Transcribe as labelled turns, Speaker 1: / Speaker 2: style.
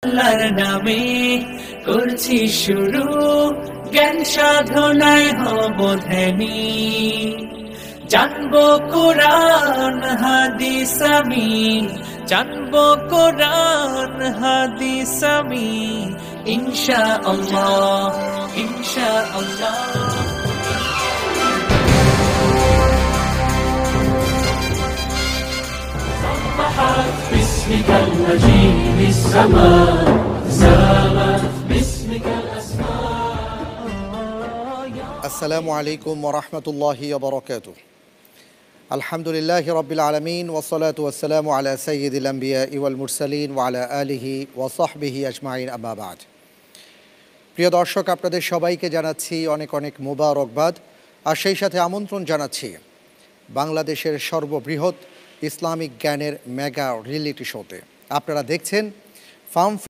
Speaker 1: আল্লাহর নামে করছি শুরু, জ্ঞান সাধনায় হব ধ্যানী। জানবো কোরআন হাদিস আমি, জানবো কোরআন হাদিস আমি, ইনশাআল্লাহ ইনশাআল্লাহ। باسمك المجيد السماء، سامت باسمك الأسماء.
Speaker 2: আসসালামু আলাইকুম ওয়া রাহমাতুল্লাহি ওয়া বারাকাতুহু। আলহামদুলিল্লাহি রাব্বিল আলামিন ওয়াস সালাতু ওয়াস সালামু আলা সাইয়্যিদিল আমবিয়াই ওয়াল মুরসালিন ওয়া আলা আলিহি ওয়া সাহবিহি আজমাইন, আম্মা বা'দ। প্রিয় দর্শক, আপনাদের সবাইকে জানাচ্ছি অনেক অনেক মোবারকবাদ, আর সেই সাথে আমন্ত্রণ জানাচ্ছি বাংলাদেশের সর্ববৃহৎ ইসলামিক জ্ঞানের মেগা রিয়েলিটি শোতে। আপনারা দেখছেন ফার্ম